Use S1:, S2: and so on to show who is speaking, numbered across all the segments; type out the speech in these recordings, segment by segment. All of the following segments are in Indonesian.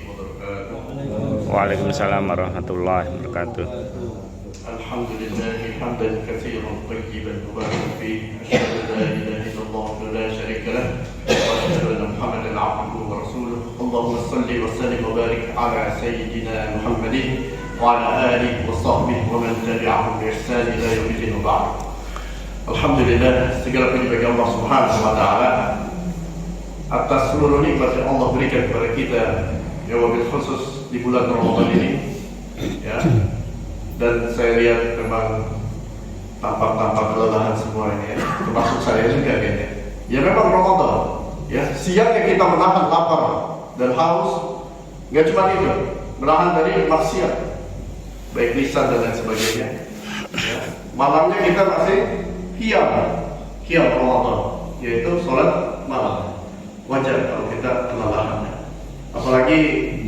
S1: وبركاته.
S2: Waalaikumsalam warahmatullahi wabarakatuh.
S1: الحمد لله حمدا كثيرا طيبا مباركا فيه. أشهد أن لا إله إلا الله وحده لا شريك له وأشهد أن محمدا عبده ورسوله. اللهم صل وسلم وبارك على سيدنا محمد وعلى آله وصحبه ومن تبعهم بإحسان إلى يوم الدين وبعد. Alhamdulillah, segala puji bagi Allah Subhanahu wa taala atas seluruh nikmat yang Allah berikan kepada kita, ya wabil khusus di bulan Ramadan ini. Ya. Dan saya lihat memang tampak kelelahan semua ini, ya. Termasuk saya juga kayaknya. Ya memang Ramadan, ya siangnya kita menahan lapar dan haus, nggak cuma itu, menahan dari maksiat, baik lisan dan lain sebagainya. Ya. Malamnya kita masih Qiyam Ramadan, yaitu sholat malam. Wajar kalau kita kelelahan. Apalagi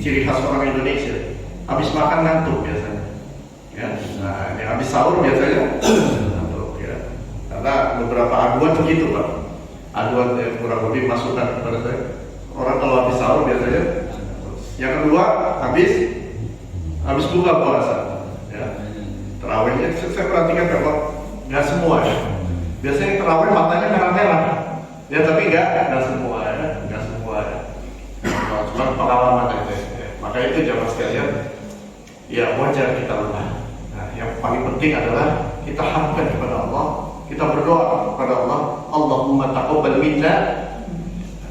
S1: ciri khas orang Indonesia, habis makan ngantuk biasanya. Ya, nah, habis sahur biasanya ngantuk ya. Karena beberapa aduan begitu Pak. Aduan yang kurang lebih masukan kepada saya. Orang kalau habis sahur biasanya. Yang kedua, habis buka puasa. Ya. Terawihnya saya perhatikan kalau nggak semua ya. Biasanya terawih matanya merah-merah, ya tapi nggak semua ya, cuma pengalaman aja. Ya. Maka itu jamaah sekalian, ya wajar kita lelah. Nah, yang paling penting adalah kita harapkan kepada Allah, kita berdoa kepada Allah, Allahumma taqabbal minna,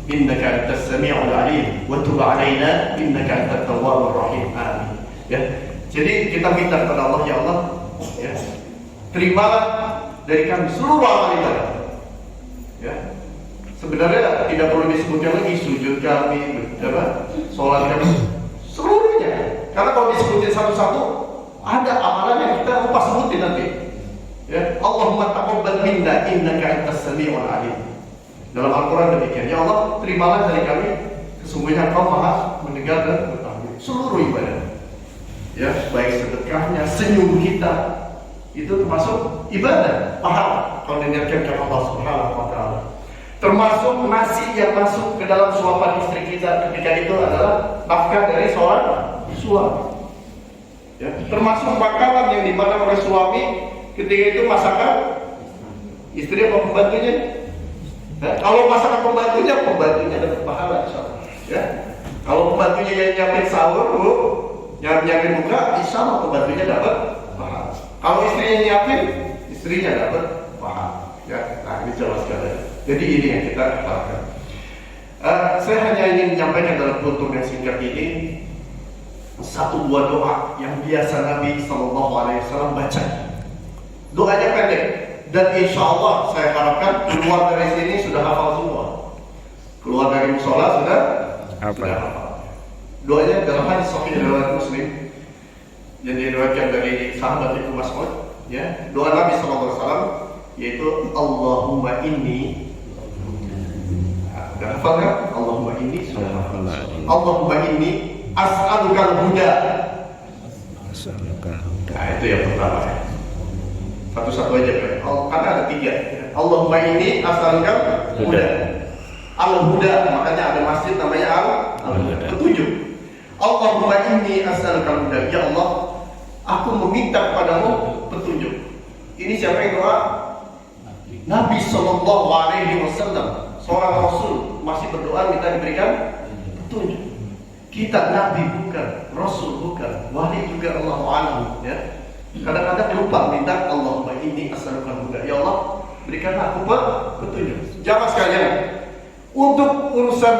S1: innaka antas sami'ul 'alim, wa tub 'alaina, innaka antat tawwabur rahim. Amin. Ya, jadi kita minta kepada Allah, ya Allah, ya, terimalah dari kami seluruh amal ibadah. Ya. Sebenarnya tidak perlu disebutkan lagi sujud kami, sholat kami, seluruhnya. Karena kalau disebutin satu-satu, ada amalan yang kita lupa sebutin nanti. Ya, Allahumma taqabbal minna innaka antas sami'ul 'alim. Dalam Al-Qur'an demikian. Ya Allah, terimalah dari kami, sesungguhnya Engkau Maha mendengar dan mengetahui seluruh ibadah. Ya, baik sedekahnya, senyum kita, itu termasuk ibadah, pahala kalau diniatkan kepada Allah Subhanahu wa taala. Termasuk nasi yang masuk ke dalam suapan istri kita ketika itu adalah nafkah dari seorang suami. Ya, termasuk makanan yang dimakan oleh suami ketika itu masakan istri atau pembantunya. Ya, kalau masakan pembantunya dapat pahala insyaallah. Ya. Kalau pembantunya yang nyiapin sahur, nyiapin buka, insyaallah pembantunya dapat pahala. Kalau istrinya nyiapin, istrinya dapat pahala. Ya, nah ini jelas sekali. Jadi ini yang kita harapkan. Saya hanya ingin menyampaikan dalam kultur yang singkat ini satu buah doa yang biasa Nabi SAW baca. Doanya pendek dan insya Allah saya harapkan keluar dari sini sudah hafal semua. Keluar dari musola sudah hafal. Doanya dalam hadis sahih riwayat Muslim yang diriwayatkan dari sahabat Ibnu Mas'ud, ya, doa Nabi SAW yaitu Allahumma inni, udah hafal kan? Allahumma inni as'alukal huda. Nah itu yang pertama ya. Satu-satu aja kan? Karena ada tiga. Allahumma inni as'alukal huda. Al-huda, makanya ada masjid namanya Al-huda. Ketujuh. Allahumma inni as'alukal huda. Ya Allah, aku meminta kepadamu petunjuk. Ini siapa yang doa? Nabi Sallallahu Alaihi Wasallam, seorang Rasul masih berdoa minta diberikan petunjuk. Kita Nabi bukan, Rasul bukan, wali juga Allah Alam. Ya. Kadang-kadang lupa minta Allahumma inni as'alukal huda. Ya Allah, berikanlah aku petunjuk. Jamaah sekalian, untuk urusan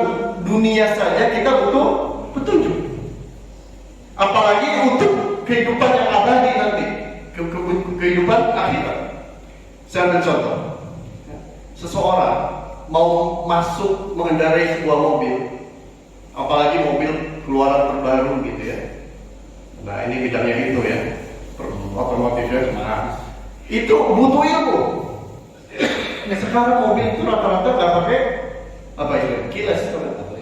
S1: dunia saja kita butuh petunjuk. Apalagi untuk kehidupan yang abadi nanti, kehidupan akhirat. Saya ambil contoh. Seseorang mau masuk mengendarai sebuah mobil, apalagi mobil keluaran terbaru gitu ya. Nah ini bidangnya itu ya, otomotif ya. Nah, itu butuh ilmu. Nah, sekarang mobil itu rata-rata nggak pakai apa itu? Kilas,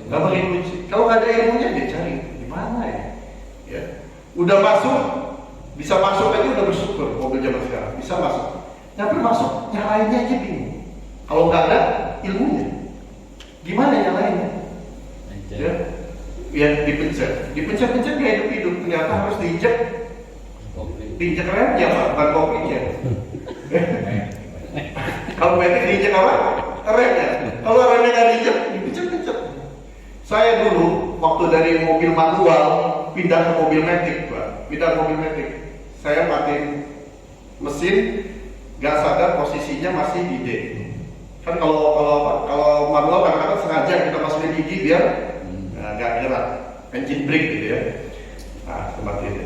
S1: nggak pakai kunci. Kalau nggak ada ilmunya dia cari di mana ya? Ya, udah masuk, bisa masuk aja udah bersyukur mobil zaman sekarang bisa masuk. Tapi masuk nyalainnya aja bingung. Kalau nggak ada ilmunya, gimana nyalainnya? Ya, Ya dipencet dia hidup, ternyata harus diinjek remnya Pak, bukan kopinya. Kalau metik diinjek apa? Remnya. Kalau remnya nggak diinjek, dipencet. Saya dulu waktu dari mobil manual pindah ke mobil metik, Pak. Saya matiin mesin, nggak sadar posisinya masih di D. Kan kalau manual kadang-kadang sengaja kita masukin gigi biar nggak gerak, engine brake gitu ya. Nah, seperti itu.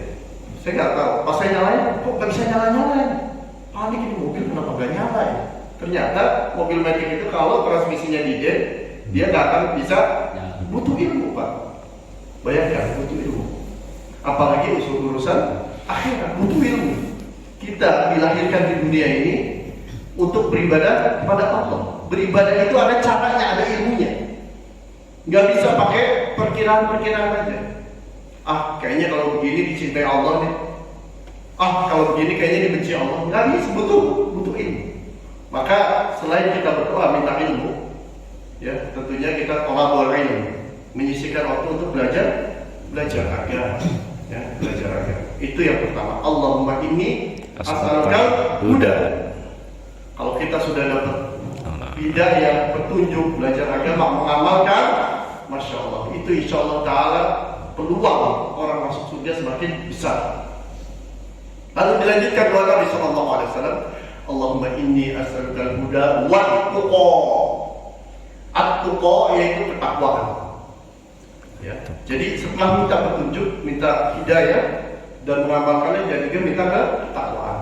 S1: Saya nggak tahu. Pas saya nyalain, kok nggak bisa nyala-nyalain? Panik ini mobil kenapa nggak nyala ya? Ternyata mobil metik itu kalau transmisinya di D, dia nggak akan bisa. Butuh ilmu Pak. Bayangkan butuh ilmu. Apalagi urusan akhirat butuh ilmu. Kita dilahirkan di dunia ini untuk beribadah kepada Allah. Beribadah itu ada caranya, ada ilmunya. Nggak bisa pakai perkiraan aja. Kayaknya kalau begini dicintai Allah nih. Kalau begini kayaknya dibenci Allah. Nggak bisa, butuh ilmu. Maka selain kita berdoa minta ilmu, ya tentunya kita tolabul ilmu, menyisihkan waktu untuk belajar agama. Ya, belajar agama. Itu yang pertama. Allahumma inni as'aluka huda. Kalau kita sudah dapat hidayah, petunjuk, belajar agama, mengamalkan, masya Allah, itu insya Allah Taala peluang orang masuk surga semakin besar. Lalu dilanjutkan doa Nabi Sallallahu Alaihi Wasallam, Allahumma inni as'aluka huda wa tuqa. At-tuqa yaitu ketakwaan. Ya. Jadi setelah minta petunjuk, minta hidayah dan mengamalkannya, jadi juga minta ketakwaan.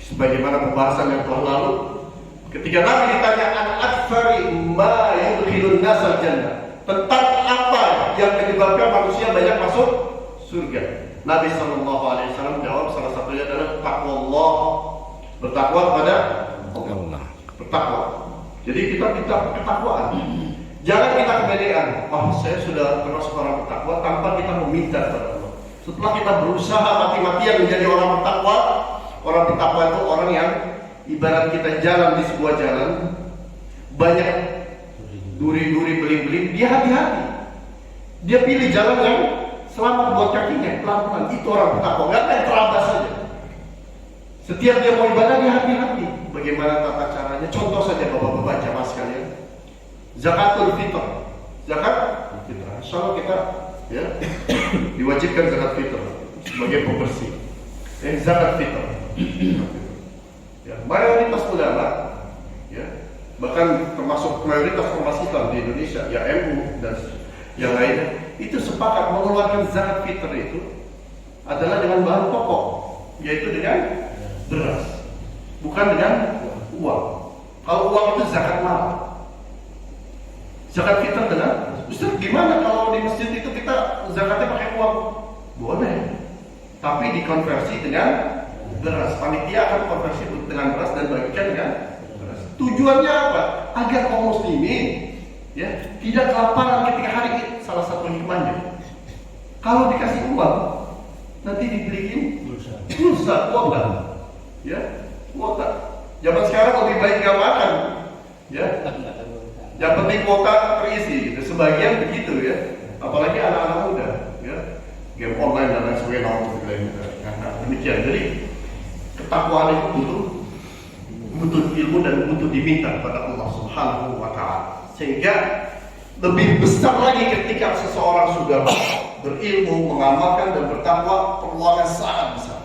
S1: Sebagaimana pembahasan yang telah lalu, ketika Nabi ditanya an aktsari ma yudkhilun nasal jannah, tentang apa yang menyebabkan manusia banyak masuk surga, Nabi Sallallahu Alaihi Wasallam jawab salah satunya adalah taqwallah, bertakwa kepada Allah. Bertakwa. Jadi kita minta ketakwaan. Jangan kita kepedean. Saya sudah termasuk orang bertakwa tanpa kita meminta kepada Allah. Setelah kita berusaha mati-matian menjadi orang bertakwa, orang bertakwa itu orang yang ibarat kita jalan di sebuah jalan, banyak duri-duri, beling-beling, dia hati-hati. Dia pilih jalan yang selamat buat kakinya, pelan-pelan. Itu orang bertakwa, nggak kayak terabas saja. Setiap dia mau ibadah, dia hati-hati. Bagaimana tata caranya? Contoh saja bapak-bapak jamaah sekalian, zakatul fitr. Zakat fitrah. Insya Allah kita ya diwajibkan zakat fitr sebagai pembersih. Zakat fitr. Ya, mayoritas ulama, ya, bahkan termasuk mayoritas ormas Islam di Indonesia, ya MU dan yang lainnya, itu sepakat mengeluarkan zakat fitr itu adalah dengan bahan pokok, yaitu dengan beras, bukan dengan uang. Kalau uang itu zakat mal. Zakat fitr dengan, Ustaz gimana kalau di masjid itu kita zakatnya pakai uang? Boleh, tapi dikonversi dengan beras. Panitia akan konversi dengan beras dan bagikan dengan beras. Tujuannya apa? Agar kaum muslimin ya tidak kelaparan ketika hari Id. Salah satu hikmahnya. Kalau dikasih uang, nanti dibeliin pulsa, kuota. Ya, kuota. Zaman sekarang lebih baik nggak makan. Ya. Yang penting kuota terisi, gitu. Sebagian begitu ya. Apalagi anak-anak muda, ya. Game online dan lain sebagainya. Nah, demikian. Jadi ketakwaan itu butuh ilmu dan butuh diminta kepada Allah Subhanahu wa Ta'ala. Sehingga lebih besar lagi ketika seseorang sudah berilmu, mengamalkan dan bertakwa, peluangnya sangat besar.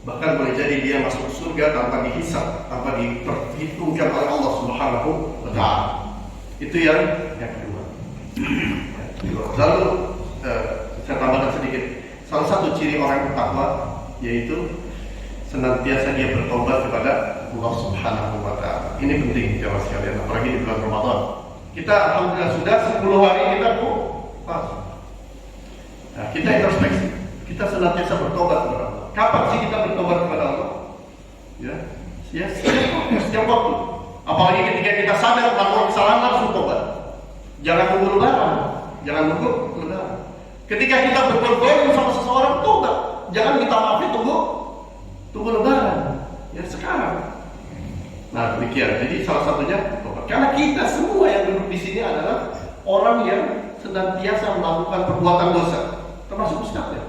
S1: Bahkan boleh jadi dia masuk surga tanpa dihisab, tanpa diperhitungkan oleh Allah Subhanahu wa Ta'ala. Itu yang kedua. Lalu saya tambahkan sedikit. Salah satu ciri orang bertakwa yaitu senantiasa dia bertobat kepada Allah Subhanahu wa Ta'ala. Ini penting jemaah sekalian, apalagi di bulan Ramadan. Kita alhamdulillah sudah 10 hari kita puasa. Nah, kita introspeksi. Kita senantiasa bertobat kepada Allah. Kapan sih kita bertobat kepada Allah? Ya, setiap waktu. Apalagi ketika kita sadar melakukan kesalahan, langsung tobat. Jangan nunggu lebaran. Ketika kita berbuat zalim sama seseorang, tobat. Jangan minta maaf tunggu lebaran. Ya sekarang. Nah demikian. Jadi salah satunya tobat. Karena kita semua yang duduk di sini adalah orang yang senantiasa melakukan perbuatan dosa, termasuk ustaznya.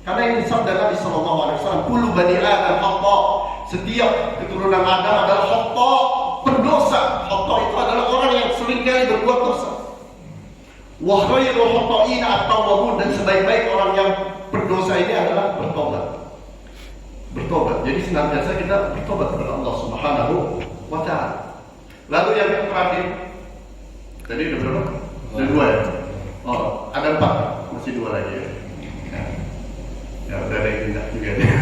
S1: Karena ini sabda Nabi Sallallahu Alaihi Wasallam, "Kullu bani Adam khata." Setiap keturunan Adam adalah khata, berdosa. Khata itu adalah orang yang seringkali berbuat dosa. Wa khairul khata'ina at-tawwabun, dan sebaik-baik orang yang berdosa ini adalah bertobat. Bertobat. Jadi senantiasa kita bertobat kepada Allah Subhanahu wa Ta'ala. Lalu yang terakhir, tadi udah berapa? Udah 2 ya? Oh, ada 4, masih 2 lagi ya. Ya udah ada yang pindah juga ya.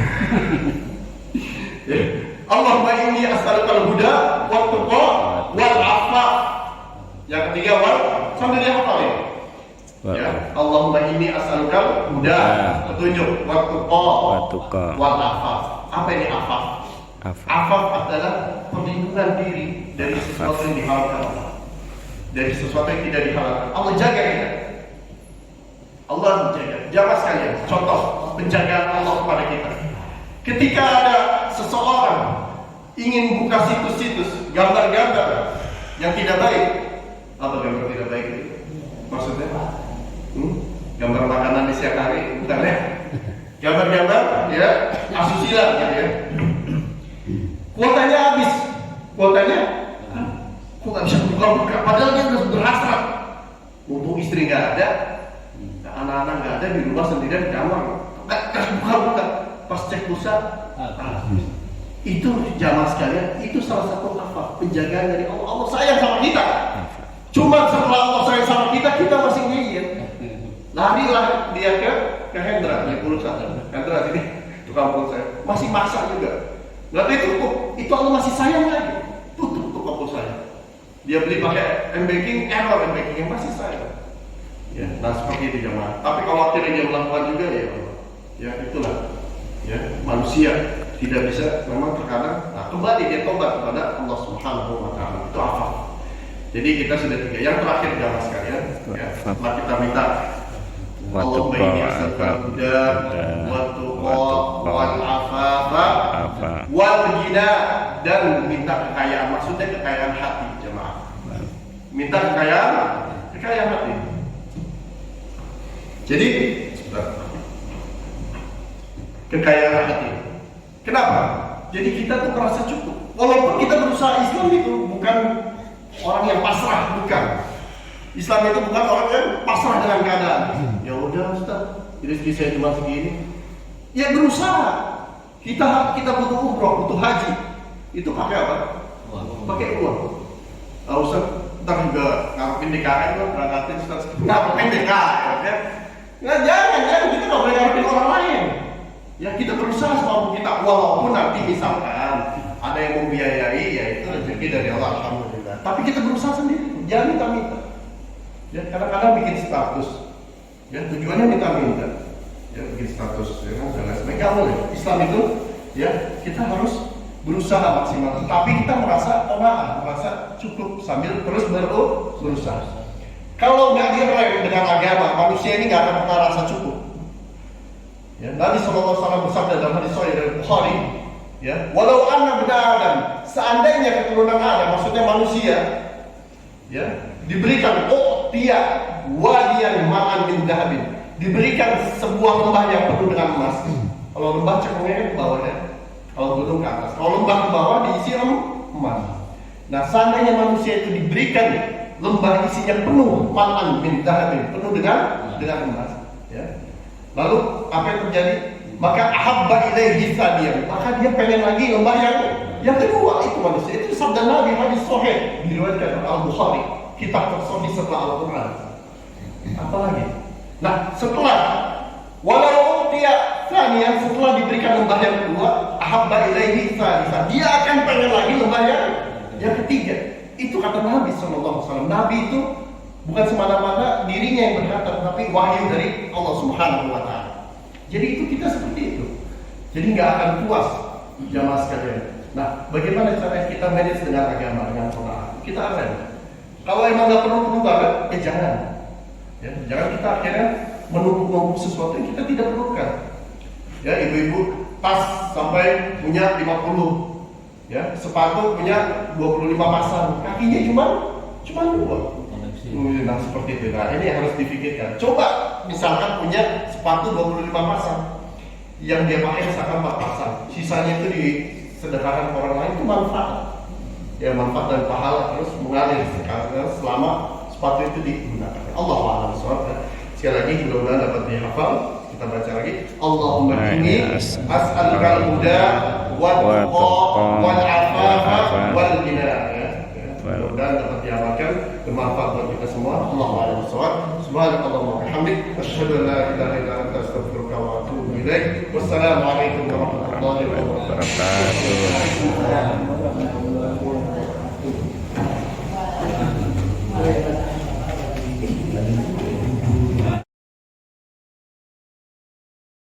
S1: Allahumma inni as'alukal huda wat tuqa wal afaf. Yang ketiga wal, sambil dia hafal ya. Ya, Allahumma inni as'alukal huda, petunjuk, wat tuqa wal afaf. Apa ini afaf? Afaf adalah perlindungan diri dari sesuatu yang diharamkan Allah. Dari sesuatu yang tidak dihalalkan. Allah jaga kita. Allah menjaga. Jamaah sekalian, contoh penjagaan Allah kepada kita. Ketika ada seseorang ingin buka situs-situs gambar-gambar yang tidak baik, apa gambar tidak baik itu? Maksudnya? Gambar makanan di siang hari, bukan ya? Gambar-gambar, ya, asusila gitu ya. Kuotanya habis, kuotanya, kok nggak bisa buka-buka? Padahal dia udah berhasrat. Mumpung istri nggak ada, anak-anak nggak ada, di rumah sendirian di kamar, nggak buka-buka. Pas cek pulsa, itu jamaah sekalian, itu salah satu apa? Penjagaan dari Allah. Allah sayang sama kita. Cuma setelah Allah sayang sama kita, kita masih ngeyel. Larilah dia ke Hendra, di pulsa. Hendra sini, tukang pulsa, masih maksa juga. Nggak tutup, itu Allah masih sayang lagi. Tutup tukang pulsanya. Dia beli pakai M-Banking, error M-Banking yang masih sayang. Ya, nah seperti itu jamaah. Tapi kalau akhirnya dia melakukan juga ya itulah. Ya, manusia tidak bisa, memang terkadang kembali dia tobat kepada Allah Subhanahu wa Ta'ala. Itu apa? Jadi kita sudah 3. Yang terakhir jamaah sekalian, ya, setelah kita minta Allahumma inni as'alukal huda wat tuqa wal afafa wal ghina, dan minta kekayaan, maksudnya kekayaan hati jemaah. Minta kekayaan hati. Jadi kekayaan hati. Kenapa? Jadi kita tuh merasa cukup. Walaupun kita berusaha, Islam itu bukan orang yang pasrah, bukan. Islam itu bukan orang yang pasrah dengan keadaan. Ya udah Ustaz, rezeki saya cuma segini. Ya berusaha. Kita butuh umroh, butuh haji. Itu pakai apa? Pakai uang. Nah, Ustaz, ntar juga ngarepin DKM kan, berangkatin Ustaz. Ngarepin DKM ya. Nah jangan, kita nggak boleh ngarepin orang lain. Ya kita berusaha semampu kita, walaupun nanti misalkan ada yang membiayai, ya itu rezeki dari Allah, alhamdulillah. Tapi kita berusaha sendiri, jangan minta-minta. Ya kadang-kadang bikin status, ya tujuannya minta-minta, ya bikin status, ya kan dan lain sebagainya. Nggak boleh. Islam itu, ya kita harus berusaha maksimal. Tapi kita merasa merasa cukup sambil terus berusaha. Kalau nggak direm dengan agama, manusia ini nggak akan pernah rasa cukup. Ya, Nabi SAW bersabda dalam hadis sahih dari Bukhari, ya, walau anna bani Adam, seandainya keturunan Adam, maksudnya manusia, ya, diberikan dia wadiyan ma'an min dahabin, diberikan sebuah lembah yang penuh dengan emas. Kalau lembah cekungnya ke bawahnya, kalau gunung ke atas. Kalau lembah ke bawah diisi emas. Nah, seandainya manusia itu diberikan lembah isinya penuh ma'an min dahabin, penuh dengan emas, ya. Lalu apa yang terjadi? Maka ahabba ilaihi tsaniyan, maka dia pengen lagi lembah yang kedua. Itu manusia. Itu sabda Nabi, hadis sahih diriwayatkan oleh Al-Bukhari, kitab tersahih setelah Al-Qur'an. Apalagi? Nah, setelah walau utiya tsaniyan, setelah diberikan lembah yang kedua, ahabba ilaihi tsalitsan, dia akan pengen lagi lembah yang ketiga. Itu kata Nabi sallallahu alaihi wasallam. Nabi itu bukan semata-mata dirinya yang berkata, tapi wahyu dari Allah Subhanahu wa Ta'ala. Jadi itu kita seperti itu. Jadi nggak akan puas jamaah sekalian. Nah, bagaimana cara kita manage dengan agama, dengan Quran? Kita akan. Kalau emang nggak perlu banget, jangan. Ya, jangan kita akhirnya menumpuk sesuatu yang kita tidak perlukan. Ya, ibu-ibu tas sampai punya 50, ya, sepatu punya 25 pasang, kakinya cuma 2. Nah seperti itu. Nah ini yang harus dipikirkan. Coba misalkan punya sepatu 25 pasang, yang dia pakai misalkan 4 pasang, sisanya itu disedekahkan ke orang lain, itu manfaat. Ya manfaat dan pahala terus mengalir karena selama sepatu itu digunakan. Allah a'lam bishawab. Sekali lagi mudah-mudahan dapat dihafal. Kita baca lagi. Allahumma inni as'aluka al-huda wal tuqa wal afafa wal ghina. Mudah-mudahan dapat diamalkan, bermanfaat buat kita semua. Allahu a'lam bishawab. Subhanakallahumma wa bihamdik, asyhadu an la ilaha illa anta, astaghfiruka wa atubu ilaik. Wassalamu alaikum warahmatullahi wabarakatuh.
S2: Wabarakatuh.